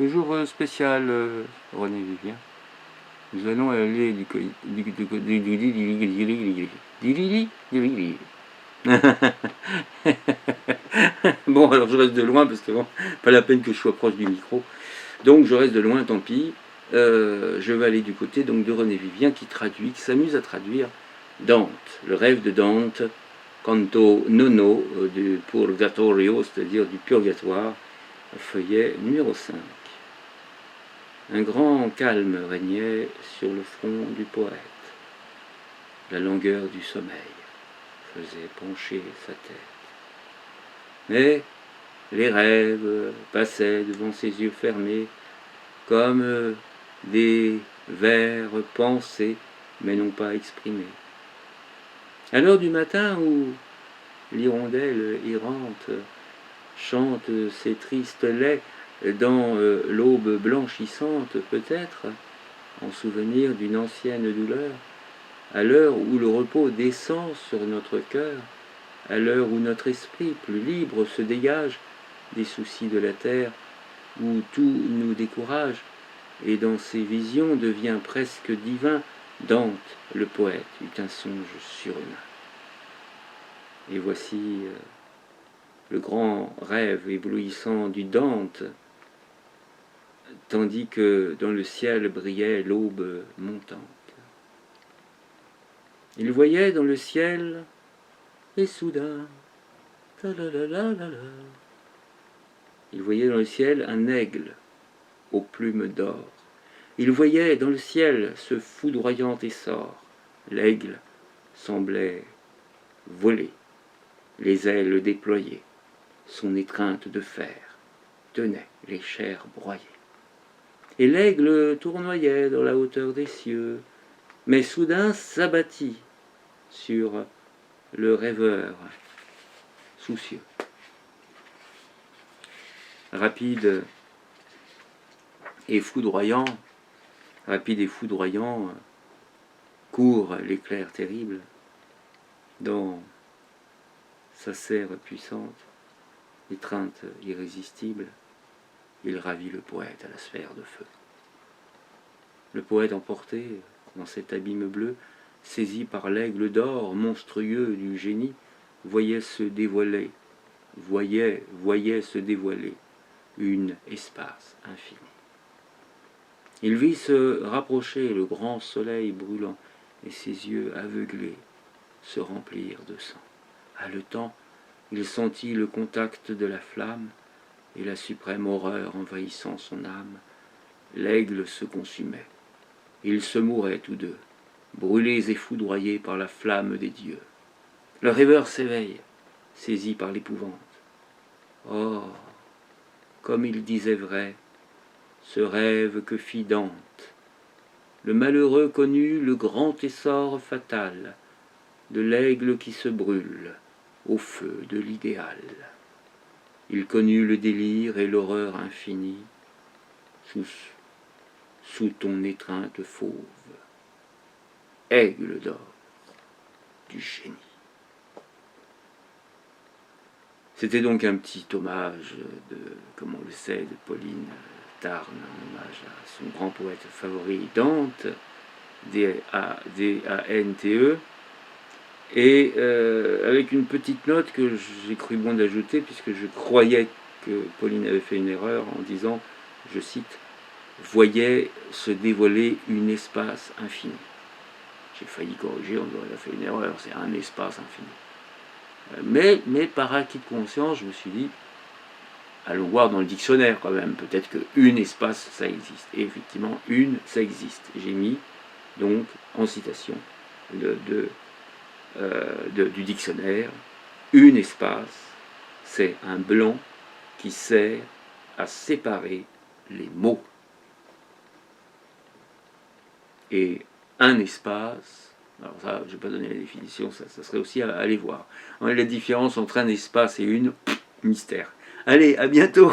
Toujours spécial, René Vivien. Nous allons aller du bon, alors je reste de loin parce que bon, pas la peine que je sois proche du micro. Donc je reste de loin, tant pis. Je vais aller du côté donc de René Vivien qui s'amuse à traduire Dante, le rêve de Dante, canto nono du Purgatorio, c'est-à-dire du purgatoire, feuillet numéro 5. Un grand calme régnait sur le front du poète. La langueur du sommeil faisait pencher sa tête. Mais les rêves passaient devant ses yeux fermés comme des vers pensés mais non pas exprimés. À l'heure du matin où l'hirondelle errante chante ses tristes laits dans l'aube blanchissante, peut-être, en souvenir d'une ancienne douleur, à l'heure où le repos descend sur notre cœur, à l'heure où notre esprit plus libre se dégage des soucis de la terre, où tout nous décourage, et dans ses visions devient presque divin, Dante, le poète, eut un songe surhumain. Et voici le grand rêve éblouissant du Dante, tandis que dans le ciel brillait l'aube montante. Il voyait dans le ciel, et soudain, il voyait dans le ciel un aigle aux plumes d'or. Il voyait dans le ciel ce foudroyant essor. L'aigle semblait voler, les ailes déployées. Son étreinte de fer tenait les chairs broyées. Et l'aigle tournoyait dans la hauteur des cieux, mais soudain s'abattit sur le rêveur soucieux. Rapide et foudroyant, court l'éclair terrible dans sa serre puissante, étreinte irrésistible, il ravit le poète à la sphère de feu. Le poète emporté dans cet abîme bleu, saisi par l'aigle d'or monstrueux du génie, voyait se dévoiler une espace infini. Il vit se rapprocher le grand soleil brûlant, et ses yeux aveuglés se remplirent de sang. Haletant, il sentit le contact de la flamme et la suprême horreur envahissant son âme. L'aigle se consumait. Ils se mouraient tous deux, brûlés et foudroyés par la flamme des dieux. Le rêveur s'éveille, saisi par l'épouvante. Oh, comme il disait vrai, ce rêve que fit Dante. Le malheureux connut le grand essor fatal de l'aigle qui se brûle au feu de l'idéal. Il connut le délire et l'horreur infinie sous ton étreinte fauve, aigle d'or du génie. C'était donc un petit hommage comme on le sait, de Pauline Tarn, un hommage à son grand poète favori Dante, D-A-N-T-E, et avec une petite note que j'ai cru bon d'ajouter, puisque je croyais que Pauline avait fait une erreur en disant, je cite, « voyait se dévoiler une espace infini ». J'ai failli corriger, on aurait fait une erreur, c'est un espace infini. Mais par acquis de conscience, je me suis dit, allons voir dans le dictionnaire quand même, peut-être qu'une espace, ça existe. Et effectivement, une, ça existe. J'ai mis donc en citation du dictionnaire, une espace, c'est un blanc qui sert à séparer les mots. Et un espace, alors ça, je ne vais pas donner la définition, ça serait aussi à aller voir. La différence entre un espace et une, mystère. Allez, à bientôt.